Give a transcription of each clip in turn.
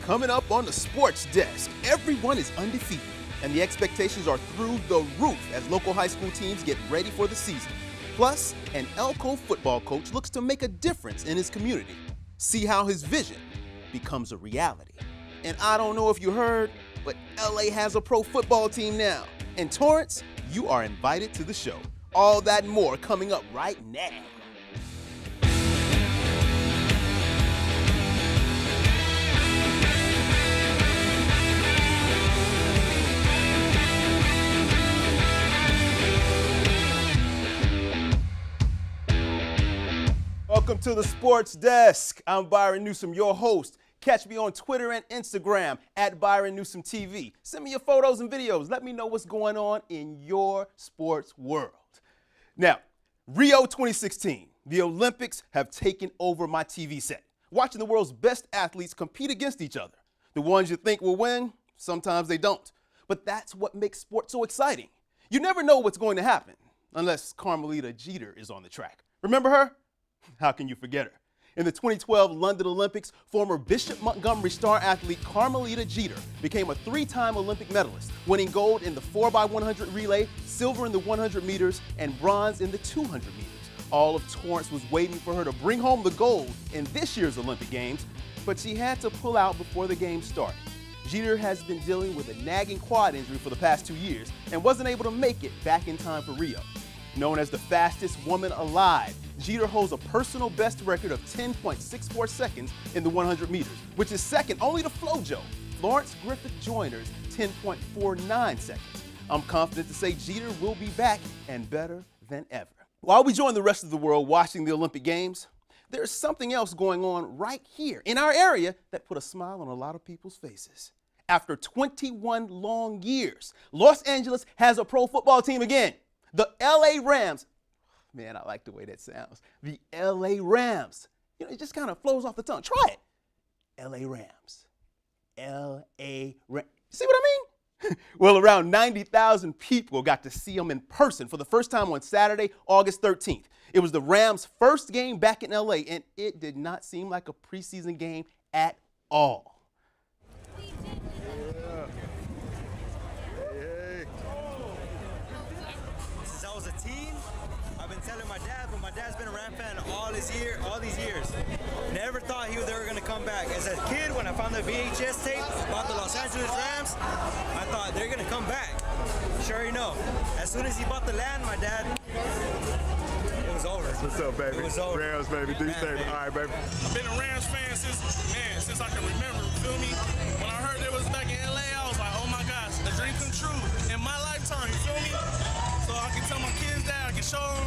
Coming up on the Sports Desk, everyone is undefeated, and the expectations are through the roof as local high school teams get ready for the season. Plus, an Elko football coach looks to make a difference in his community. See how his vision becomes a reality. And I don't know if you heard, but LA has a pro football team now. And Torrance, you are invited to the show. All that and more coming up right now. Welcome to the Sports Desk. I'm Byron Newsome, your host. Catch me on Twitter and Instagram at Byron Newsome TV. Send me your photos and videos. Let me know what's going on in your sports world. Now, Rio 2016, the Olympics have taken over my TV set. Watching the world's best athletes compete against each other. The ones you think will win, sometimes they don't. But that's what makes sports so exciting. You never know what's going to happen unless Carmelita Jeter is on the track. Remember her? How can you forget her? In the 2012 London Olympics, former Bishop Montgomery star athlete Carmelita Jeter became a three-time Olympic medalist, winning gold in the 4x100 relay, silver in the 100 meters, and bronze in the 200 meters. All of Torrance was waiting for her to bring home the gold in this year's Olympic Games, but she had to pull out before the games started. Jeter has been dealing with a nagging quad injury for the past 2 years and wasn't able to make it back in time for Rio. Known as the fastest woman alive, Jeter holds a personal best record of 10.64 seconds in the 100 meters, which is second only to FloJo, Florence Griffith Joyner's 10.49 seconds. I'm confident to say Jeter will be back and better than ever. While we join the rest of the world watching the Olympic Games, there's something else going on right here in our area that put a smile on a lot of people's faces. After 21 long years, Los Angeles has a pro football team again. The LA Rams. Man, I like the way that sounds. The LA Rams. You know, it just kind of flows off the tongue. Try it. LA Rams. LA Rams. See what I mean? Well, around 90,000 people got to see them in person for the first time on Saturday, August 13th. It was the Rams' first game back in LA, and it did not seem like a preseason game at all. Telling my dad, but my dad's been a Ram fan all these years. Never thought they were going to come back. As a kid, when I found the VHS tape about the Los Angeles Rams, I thought they're going to come back. Sure enough, as soon as he bought the land, my dad, it was over. What's up, baby? It was over. Rams, baby. Do baby. All right, baby. I've been a Rams fan since I can remember. Feel me? When I heard they was back in LA, I was like, oh my gosh, a dream come true in my lifetime. You feel me? So I can tell my kids that, I can show them,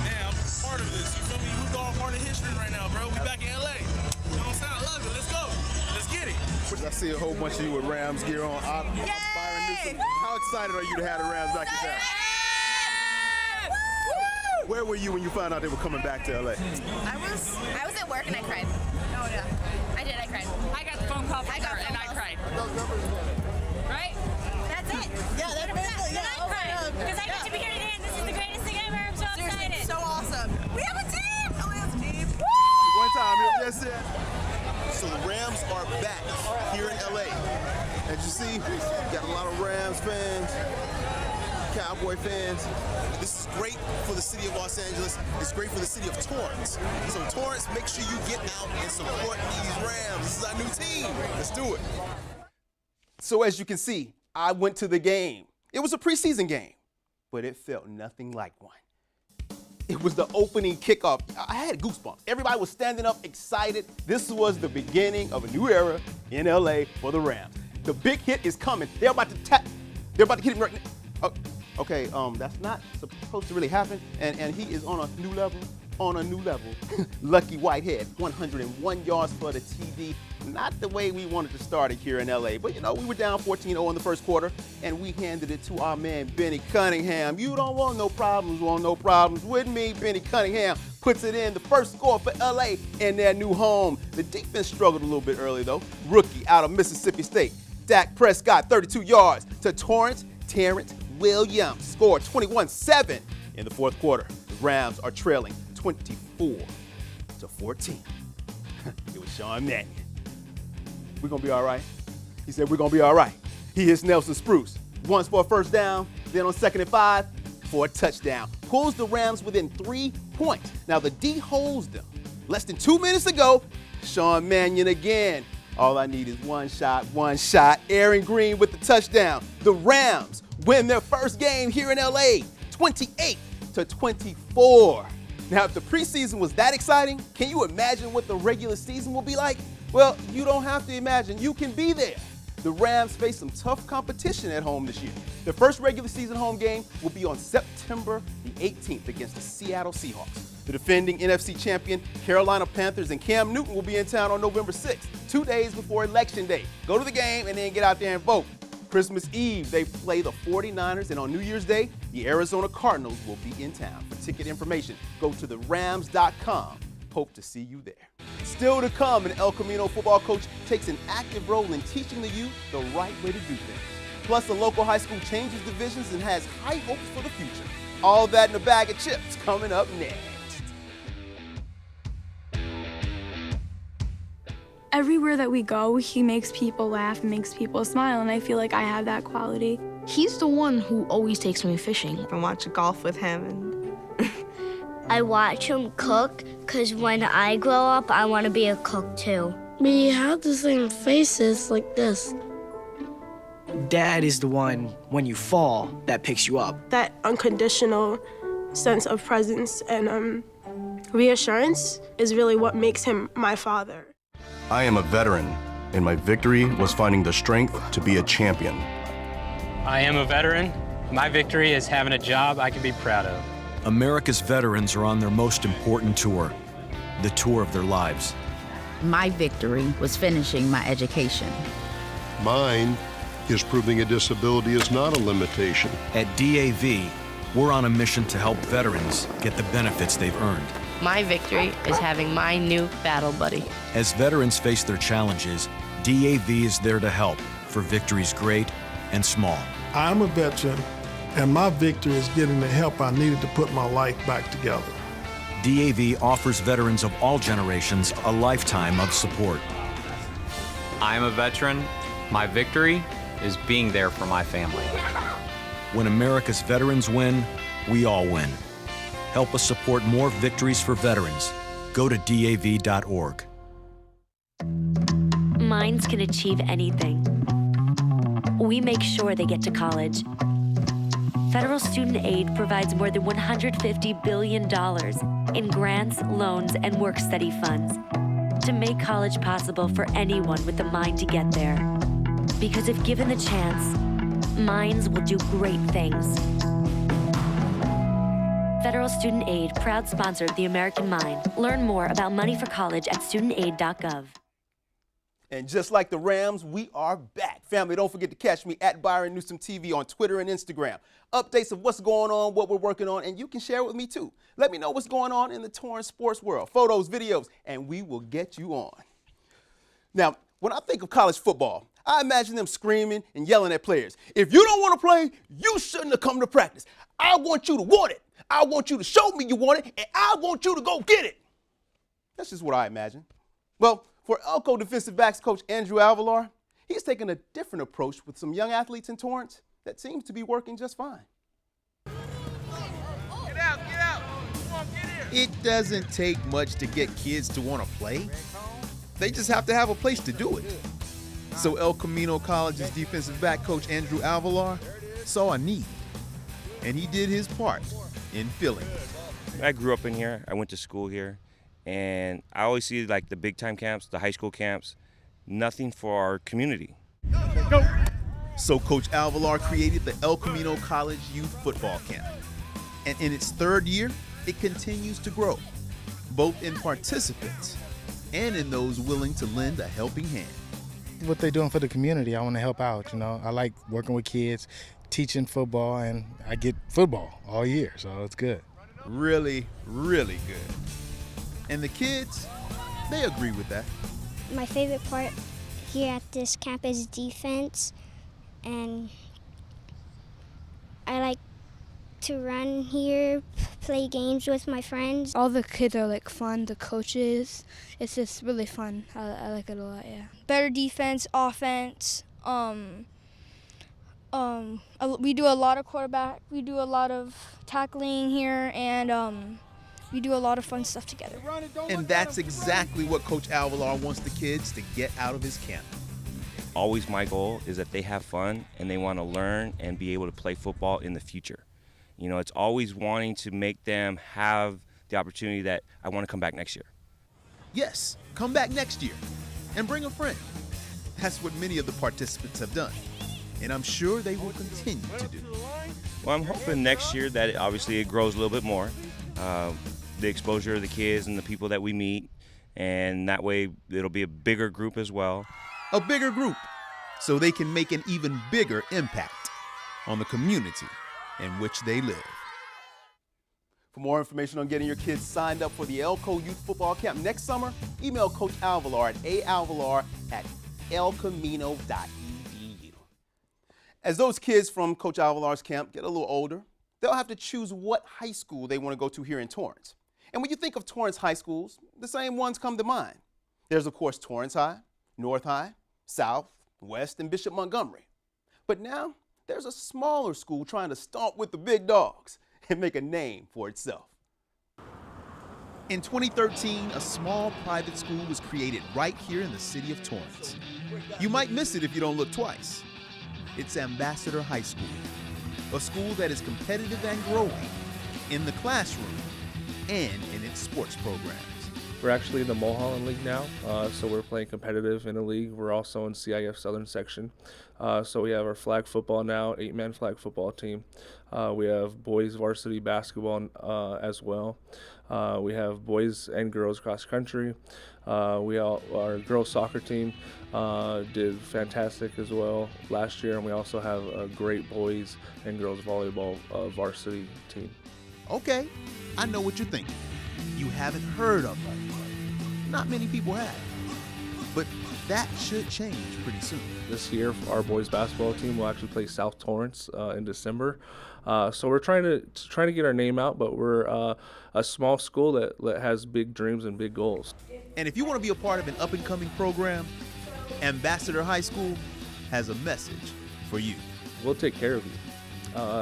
man, I'm part of this. You feel me? We're all part of history right now, bro. We back in LA. You know what I'm saying? I love it. Let's go. Let's get it. I see a whole bunch of you with Rams gear on. Byron Newsome, how excited are you to have the Rams back in town? Where were you when you found out they were coming back to LA? I was at work and I cried. Oh yeah, I did. I cried. I got the phone call from her and I cried. Right? That's it. Yeah, that's it. Yeah, I cried because I got to be here today and this is the greatest thing ever. I'm so excited. So awesome. We have a team. Oh, we have a team. One time, yes, it. So the Rams are back here in LA. As you see, got a lot of Rams fans, Cowboy fans. This is great for the city of Los Angeles. It's great for the city of Torrance. So Torrance, make sure you get out and support these Rams. This is our new team. Let's do it. So as you can see, I went to the game. It was a preseason game, but it felt nothing like one. It was the opening kickoff. I had goosebumps. Everybody was standing up excited. This was the beginning of a new era in LA for the Rams. The big hit is coming. They're about to hit him right now. Oh, okay, that's not supposed to really happen. And he is on a new level. Lucky Whitehead, 101 yards for the TD. Not the way we wanted to start it here in LA. But you know, we were down 14-0 in the first quarter, and we handed it to our man, Benny Cunningham. You don't want no problems with me. Benny Cunningham puts it in, the first score for LA in their new home. The defense struggled a little bit early, though. Rookie out of Mississippi State, Dak Prescott, 32 yards to Torrance Williams. Scored 21-7 in the fourth quarter. The Rams are trailing 24-14. It was Sean Mannion. We're going to be all right. He said, we're going to be all right. He hits Nelson Spruce. Once for a first down, then on 2nd and 5 for a touchdown. Pulls the Rams within 3 points. Now the D holds them. Less than 2 minutes ago, Sean Mannion again. All I need is one shot. Aaron Green with the touchdown. The Rams win their first game here in LA, 28-24. Now, if the preseason was that exciting, can you imagine what the regular season will be like? Well, you don't have to imagine. You can be there. The Rams face some tough competition at home this year. Their first regular season home game will be on September the 18th against the Seattle Seahawks. The defending NFC champion Carolina Panthers and Cam Newton will be in town on November 6th, 2 days before Election Day. Go to the game and then get out there and vote. Christmas Eve, they play the 49ers, and on New Year's Day, the Arizona Cardinals will be in town. For ticket information, go to therams.com. Hope to see you there. Still to come, an El Camino football coach takes an active role in teaching the youth the right way to do things. Plus, a local high school changes divisions and has high hopes for the future. All that in a bag of chips coming up next. Everywhere that we go, he makes people laugh and makes people smile, and I feel like I have that quality. He's the one who always takes me fishing. I watch golf with him. And I watch him cook, because when I grow up, I want to be a cook too. We have the same faces like this. Dad is the one, when you fall, that picks you up. That unconditional sense of presence and reassurance is really what makes him my father. I am a veteran, and my victory was finding the strength to be a champion. I am a veteran. My victory is having a job I can be proud of. America's veterans are on their most important tour, the tour of their lives. My victory was finishing my education. Mine is proving a disability is not a limitation. At DAV, we're on a mission to help veterans get the benefits they've earned. my victory is having my new battle buddy. As veterans face their challenges, DAV is there to help for victories great and small. I'm a veteran, and my victory is getting the help I needed to put my life back together. DAV offers veterans of all generations a lifetime of support. I'm a veteran. My victory is being there for my family. When America's veterans win, we all win. Help us support more victories for veterans. Go to DAV.org. Minds can achieve anything. We make sure they get to college. Federal student aid provides more than $150 billion in grants, loans, and work-study funds to make college possible for anyone with the mind to get there. Because if given the chance, minds will do great things. Federal Student Aid, proud sponsor of the American Mind. Learn more about money for college at studentaid.gov. And just like the Rams, we are back. Family, don't forget to catch me at Byron Newsome TV on Twitter and Instagram. Updates of what's going on, what we're working on, and you can share it with me too. Let me know what's going on in the Torrance sports world. Photos, videos, and we will get you on. Now, when I think of college football, I imagine them screaming and yelling at players. If you don't want to play, you shouldn't have come to practice. I want you to want it. I want you to show me you want it, and I want you to go get it. That's just what I imagine. Well, for Elko defensive backs coach Andrew Alvalar, he's taken a different approach with some young athletes in Torrance that seems to be working just fine. Get out, get out. Come on, get here. It doesn't take much to get kids to want to play. They just have to have a place to do it. So El Camino College's defensive back coach Andrew Alvalar saw a need, and he did his part in filling it. I grew up in here. I went to school here. And I always see like the big time camps, the high school camps, nothing for our community. Go. So Coach Alvalar created the El Camino College Youth Football Camp. And in its third year, it continues to grow, both in participants and in those willing to lend a helping hand. What they're doing for the community, I want to help out, you know. I like working with kids, teaching football, and I get football all year, so it's good. Really, really good. And the kids, they agree with that. My favorite part here at this camp is defense, and I like to run here, play games with my friends. All the kids are like fun, the coaches. It's just really fun. I like it a lot, yeah. Better defense, offense. We do a lot of quarterback. We do a lot of tackling here, and we do a lot of fun stuff together. And that's exactly what Coach Alvalar wants the kids to get out of his camp. Always my goal is that they have fun and they want to learn and be able to play football in the future. You know, it's always wanting to make them have the opportunity that I want to come back next year. Yes, come back next year and bring a friend. That's what many of the participants have done, and I'm sure they will continue to do. Well, I'm hoping next year that obviously it grows a little bit more. The exposure of the kids and the people that we meet, and that way it'll be a bigger group as well. A bigger group, so they can make an even bigger impact on the community in which they live. For more information on getting your kids signed up for the Elko Youth Football Camp next summer, email Coach Alvalar at aalvalar@elcamino.edu. As those kids from Coach Alvalar's camp get a little older, they'll have to choose what high school they want to go to here in Torrance. And when you think of Torrance high schools, the same ones come to mind. There's, of course, Torrance High, North High, South, West, and Bishop Montgomery. But now, there's a smaller school trying to stomp with the big dogs and make a name for itself. In 2013, a small private school was created right here in the city of Torrance. You might miss it if you don't look twice. It's Ambassador High School, a school that is competitive and growing in the classroom and in its sports programs. We're actually in the Mulholland League now, so we're playing competitive in a league. We're also in CIF Southern Section. So we have our flag football now, 8-man flag football team. We have boys varsity basketball as well. We have boys and girls cross country. Our girls soccer team did fantastic as well last year, and we also have a great boys and girls volleyball varsity team. Okay, I know what you're thinking. You haven't heard of them. Not many people have. But that should change pretty soon. This year, our boys basketball team will actually play South Torrance in December. So we're trying to get our name out, but we're a small school that has big dreams and big goals. And if you want to be a part of an up-and-coming program, Ambassador High School has a message for you. We'll take care of you.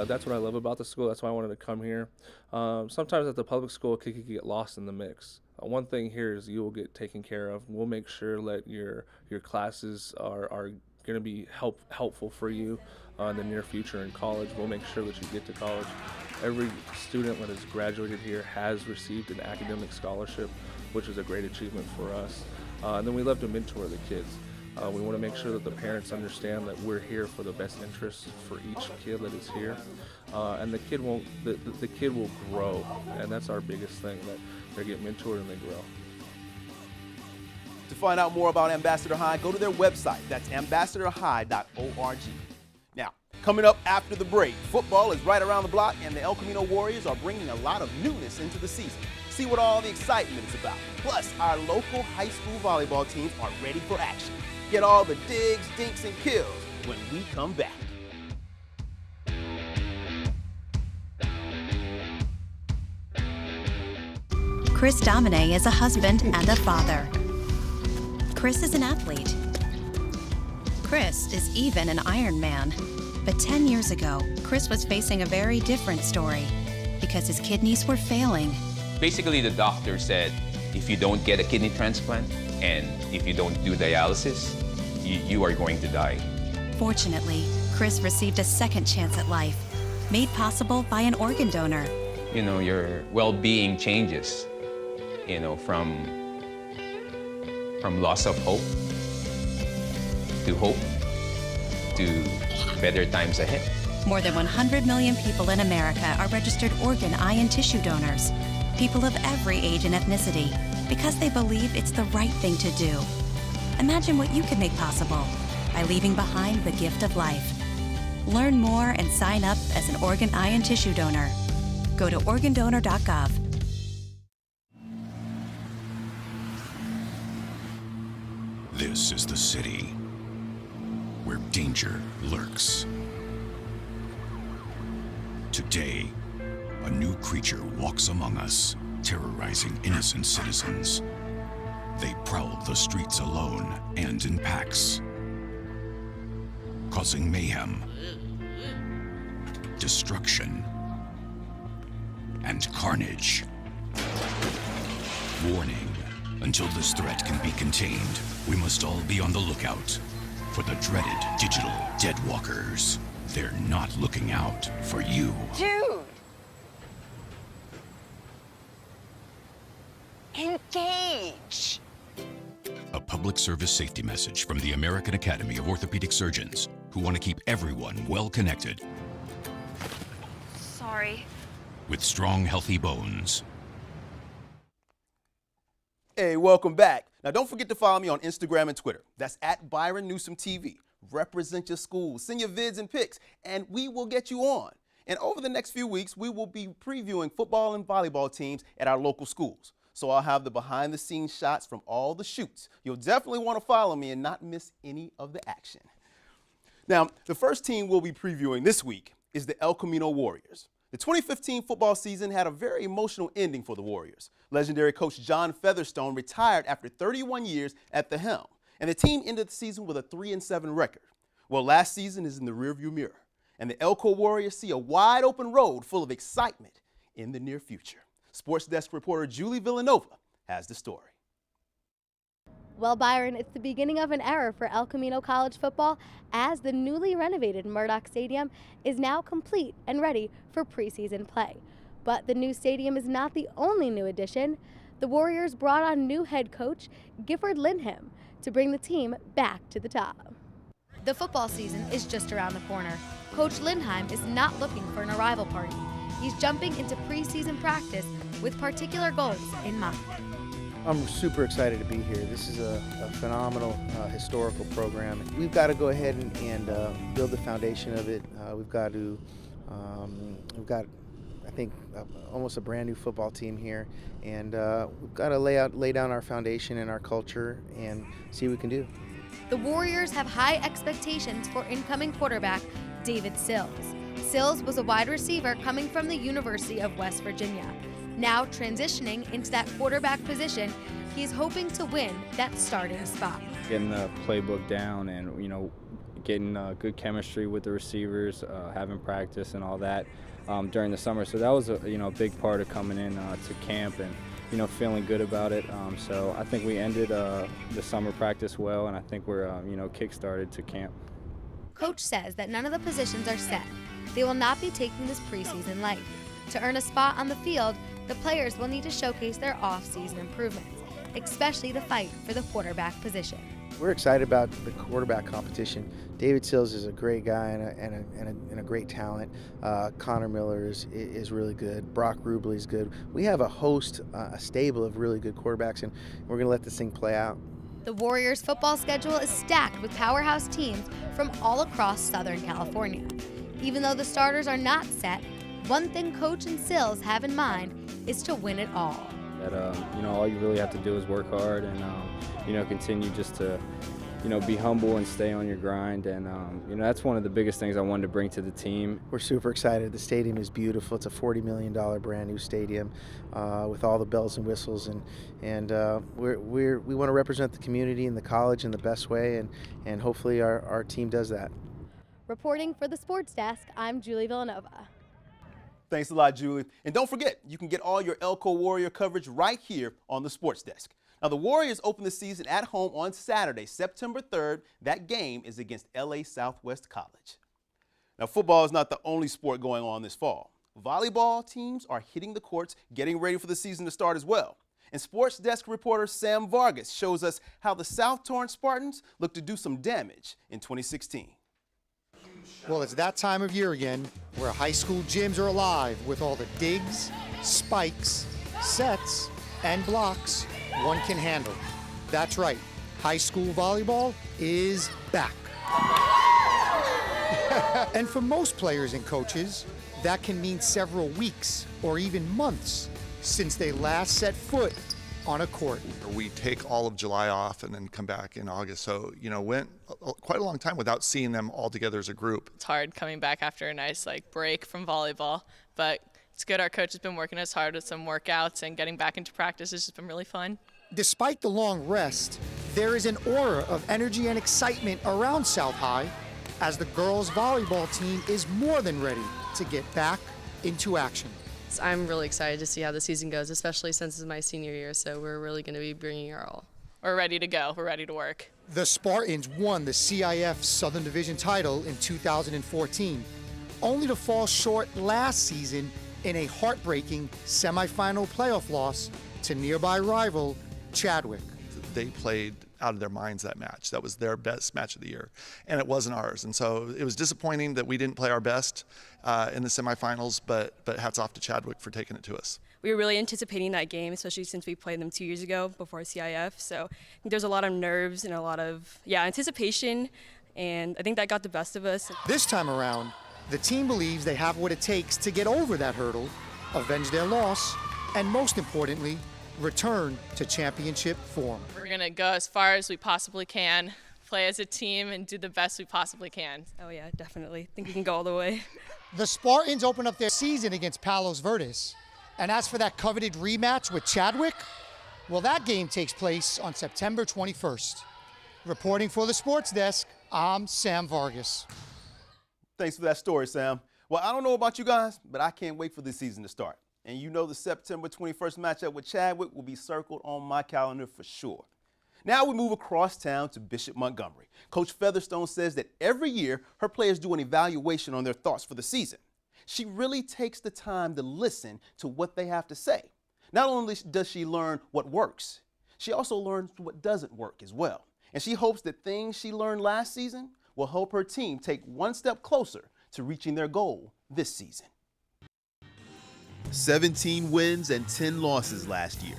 That's what I love about the school. That's why I wanted to come here. Sometimes at the public school, it could get lost in the mix. One thing here is you will get taken care of. We'll make sure that your classes are going to be helpful for you in the near future in college. We'll make sure that you get to college. Every student that has graduated here has received an academic scholarship, which is a great achievement for us. And then we love to mentor the kids. We want to make sure that the parents understand that we're here for the best interests for each kid that is here, and the kid will grow, and that's our biggest thing, that they get mentored and they grow. To find out more about Ambassador High, go to their website. That's ambassadorhigh.org. Now, coming up after the break, football is right around the block, and the El Camino Warriors are bringing a lot of newness into the season. See what all the excitement is about. Plus, our local high school volleyball teams are ready for action. Get all the digs, dinks, and kills when we come back. Chris Domine is a husband and a father. Chris is an athlete. Chris is even an Ironman. But 10 years ago, Chris was facing a very different story because his kidneys were failing. Basically, the doctor said, if you don't get a kidney transplant and if you don't do dialysis, you are going to die. Fortunately, Chris received a second chance at life, made possible by an organ donor. You know, your well-being changes, you know, from loss of hope to better times ahead. More than 100 million people in America are registered organ, eye, and tissue donors. People of every age and ethnicity, because they believe it's the right thing to do. Imagine what you can make possible by leaving behind the gift of life. Learn more and sign up as an organ, eye, and tissue donor. Go to organdonor.gov. This is the city where danger lurks. Today, a a new creature walks among us, terrorizing innocent citizens. They prowl the streets alone and in packs, causing mayhem, destruction, and carnage. Warning, until this threat can be contained, we must all be on the lookout for the dreaded digital Deadwalkers. They're not looking out for you. Dude! Engage! A public service safety message from the American Academy of Orthopedic Surgeons, who want to keep everyone well connected Sorry. with strong, healthy bones. Hey, welcome back. Now, don't forget to follow me on Instagram and Twitter. That's at Byron Newsome TV. Represent your school, send your vids and pics, and we will get you on. And over the next few weeks, we will be previewing football and volleyball teams at our local schools. So I'll have the behind-the-scenes shots from all the shoots. You'll definitely want to follow me and not miss any of the action. Now, the first team we'll be previewing this week is the El Camino Warriors. The 2015 football season had a very emotional ending for the Warriors. Legendary coach John Featherstone retired after 31 years at the helm, and the team ended the season with a 3-7 record. Well, last season is in the rearview mirror, and the Elko Warriors see a wide open road full of excitement in the near future. Sports Desk reporter Julie Vilanova has the story. Well, Byron, it's the beginning of an era for El Camino College football as the newly renovated Murdoch Stadium is now complete and ready for preseason play. But the new stadium is not the only new addition. The Warriors brought on new head coach Gifford Lindham to bring the team back to the top. The football season is just around the corner. Coach Lindheim is not looking for an arrival party. He's jumping into preseason practice with particular goals in mind. I'm super excited to be here. This is a phenomenal historical program. We've got to go ahead and build the foundation of it. We've got, I think, almost a brand new football team here, and we've got to lay down our foundation and our culture and see what we can do. The Warriors have high expectations for incoming quarterback David Sills. Sills was a wide receiver coming from the University of West Virginia. Now transitioning into that quarterback position, he's hoping to win that starting spot. Getting the playbook down and, getting good chemistry with the receivers, having practice and all that during the summer. So that was a big part of coming in to camp and, feeling good about it. So I think we ended the summer practice well, and I think we're, kick-started to camp. Coach says that none of the positions are set. They will not be taking this preseason light. To earn a spot on the field, the players will need to showcase their off-season improvements, especially the fight for the quarterback position. We're excited about the quarterback competition. David Sills is a great guy and a great talent. Connor Miller is really good. Brock Rubley is good. We have a stable of really good quarterbacks, and we're going to let this thing play out. The Warriors' football schedule is stacked with powerhouse teams from all across Southern California. Even though the starters are not set, one thing Coach and Sills have in mind is to win it all. That all you really have to do is work hard and continue just to be humble and stay on your grind, and that's one of the biggest things I wanted to bring to the team. We're super excited. The stadium is beautiful. It's a $40 million brand new stadium with all the bells and whistles, and we want to represent the community and the college in the best way, and hopefully our team does that. Reporting for the Sports Desk, I'm Julie Villanova. Thanks a lot, Julie. And don't forget, you can get all your Elko Warrior coverage right here on the Sports Desk. Now, the Warriors open the season at home on Saturday, September 3rd. That game is against LA Southwest College. Now, football is not the only sport going on this fall. Volleyball teams are hitting the courts, getting ready for the season to start as well. And Sports Desk reporter Sam Vargas shows us how the South Torrance Spartans look to do some damage in 2016. Well, it's that time of year again where high school gyms are alive with all the digs, spikes, sets, and blocks one can handle. That's right, high school volleyball is back. And for most players and coaches, that can mean several weeks or even months since they last set foot on a court. We take all of July off and then come back in August. So, went quite a long time without seeing them all together as a group. It's hard coming back after a nice break from volleyball, but It's good. Our coach has been working us hard with some workouts, and getting back into practice has just been really fun. Despite the long rest, there is an aura of energy and excitement around South High as the girls volleyball team is more than ready to get back into action. I'm really excited to see how the season goes, especially since it's my senior year, so we're really going to be bringing our all. We're ready to go. We're ready to work. The Spartans won the CIF Southern Division title in 2014, only to fall short last season in a heartbreaking semifinal playoff loss to nearby rival Chadwick. They played out of their minds that match. That was their best match of the year, and it wasn't ours. And so it was disappointing that we didn't play our best in the semifinals, but hats off to Chadwick for taking it to us. We were really anticipating that game, especially since we played them 2 years ago before CIF. So I think there's a lot of nerves and a lot of anticipation, and I think that got the best of us. This time around, the team believes they have what it takes to get over that hurdle, avenge their loss, and most importantly, return to championship form. We're going to go as far as we possibly can, play as a team, and do the best we possibly can. Oh yeah, definitely. I think we can go all the way. The Spartans open up their season against Palos Verdes. And as for that coveted rematch with Chadwick, well, that game takes place on September 21st. Reporting for the Sports Desk, I'm Sam Vargas. Thanks for that story, Sam. Well, I don't know about you guys, but I can't wait for this season to start. And you know the September 21st matchup with Chadwick will be circled on my calendar for sure. Now we move across town to Bishop Montgomery. Coach Featherstone says that every year her players do an evaluation on their thoughts for the season. She really takes the time to listen to what they have to say. Not only does she learn what works, she also learns what doesn't work as well. And she hopes that things she learned last season will help her team take one step closer to reaching their goal this season. 17 wins and 10 losses last year.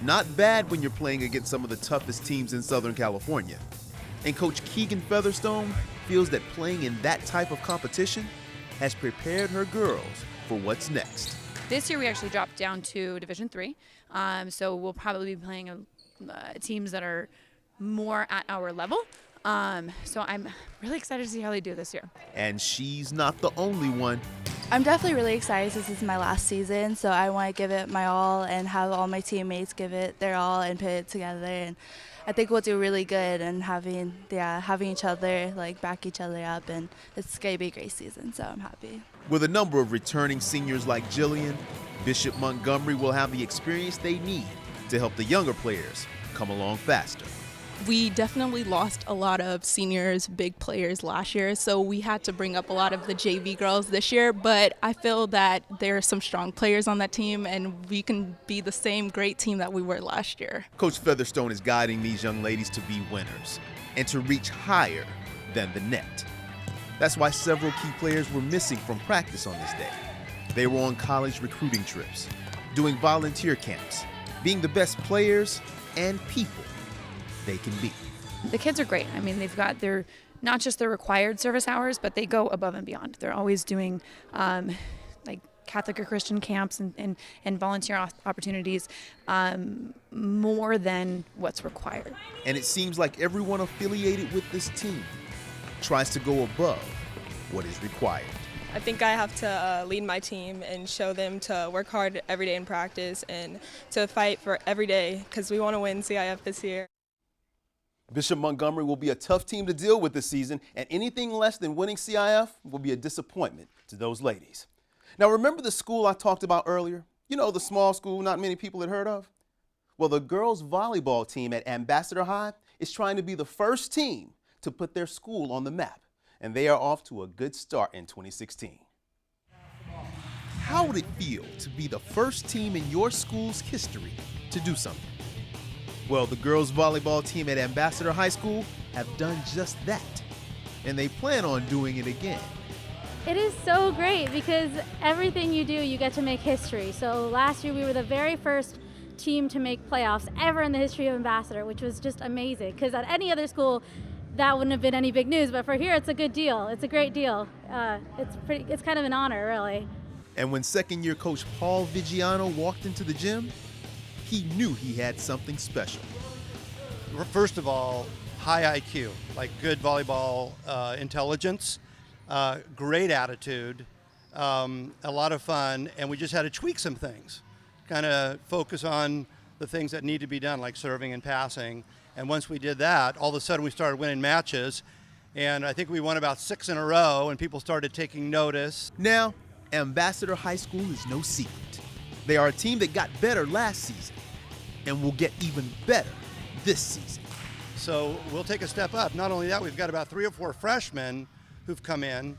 Not bad when you're playing against some of the toughest teams in Southern California. And Coach Keegan Featherstone feels that playing in that type of competition has prepared her girls for what's next. This year we actually dropped down to Division III, so we'll probably be playing teams that are more at our level. So I'm really excited to see how they do this year. And she's not the only one. I'm definitely really excited since it's my last season, so I want to give it my all and have all my teammates give it their all and put it together. And I think we'll do really good and having each other, back each other up, and it's going to be a great season, so I'm happy. With a number of returning seniors like Jillian, Bishop Montgomery will have the experience they need to help the younger players come along faster. We definitely lost a lot of seniors, big players last year, so we had to bring up a lot of the JV girls this year, but I feel that there are some strong players on that team and we can be the same great team that we were last year. Coach Featherstone is guiding these young ladies to be winners and to reach higher than the net. That's why several key players were missing from practice on this day. They were on college recruiting trips, doing volunteer camps, being the best players and people they can be. The kids are great. I mean, they've got not just their required service hours, but they go above and beyond. They're always doing Catholic or Christian camps and volunteer opportunities more than what's required. And it seems like everyone affiliated with this team tries to go above what is required. I think I have to lead my team and show them to work hard every day in practice and to fight for every day because we want to win CIF this year. Bishop Montgomery will be a tough team to deal with this season, and anything less than winning CIF will be a disappointment to those ladies. Now, remember the school I talked about earlier? You know, the small school not many people had heard of? Well, the girls' volleyball team at Ambassador High is trying to be the first team to put their school on the map, and they are off to a good start in 2016. How would it feel to be the first team in your school's history to do something? Well, the girls' volleyball team at Ambassador High School have done just that, and they plan on doing it again. It is so great because everything you do, you get to make history. So last year we were the very first team to make playoffs ever in the history of Ambassador, which was just amazing because at any other school, that wouldn't have been any big news, but for here, it's a good deal. It's a great deal. It's kind of an honor, really. And when second-year coach Paul Vigiano walked into the gym, he knew he had something special. First of all, high IQ, like good volleyball intelligence, great attitude, a lot of fun, and we just had to tweak some things, kind of focus on the things that need to be done, like serving and passing. And once we did that, all of a sudden we started winning matches, and I think we won about 6 in a row, and people started taking notice. Now, Ambassador High School is no secret. They are a team that got better last season and will get even better this season. So we'll take a step up. Not only that, we've got about 3 or 4 freshmen who've come in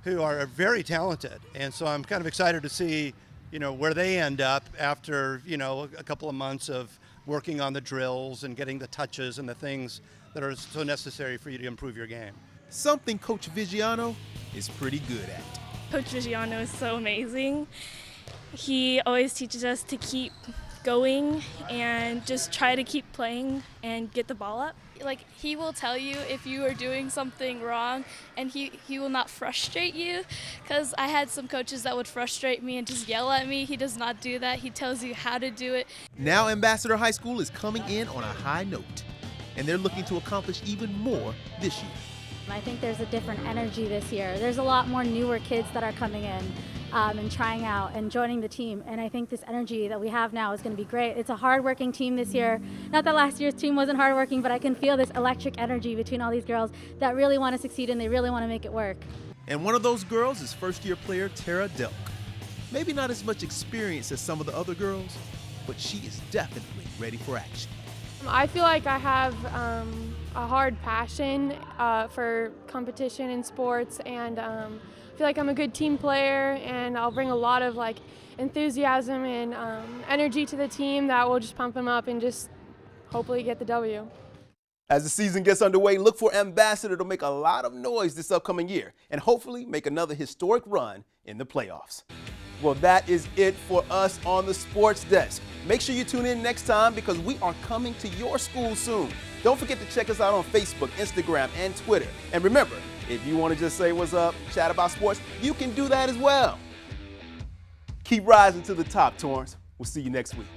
who are very talented. And so I'm kind of excited to see, where they end up after, a couple of months of working on the drills and getting the touches and the things that are so necessary for you to improve your game. Something Coach Vigiano is pretty good at. Coach Vigiano is so amazing. He always teaches us to keep going and just try to keep playing and get the ball up. Like, he will tell you if you are doing something wrong, and he will not frustrate you, because I had some coaches that would frustrate me and just yell at me. He does not do that. He tells you how to do it. Now Ambassador High School is coming in on a high note, and they're looking to accomplish even more this year. I think there's a different energy this year. There's a lot more newer kids that are coming in and trying out and joining the team. And I think this energy that we have now is going to be great. It's a hardworking team this year. Not that last year's team wasn't hardworking, but I can feel this electric energy between all these girls that really want to succeed and they really want to make it work. And one of those girls is first-year player Tara Delk. Maybe not as much experience as some of the other girls, but she is definitely ready for action. I feel like I have a hard passion for competition in sports, and I feel like I'm a good team player, and I'll bring a lot of enthusiasm and energy to the team that will just pump them up and just hopefully get the W. As the season gets underway, look for Ambassador to make a lot of noise this upcoming year and hopefully make another historic run in the playoffs. Well, that is it for us on the Sports Desk. Make sure you tune in next time because we are coming to your school soon. Don't forget to check us out on Facebook, Instagram, and Twitter. And remember, if you want to just say what's up, chat about sports, you can do that as well. Keep rising to the top, Torrance. We'll see you next week.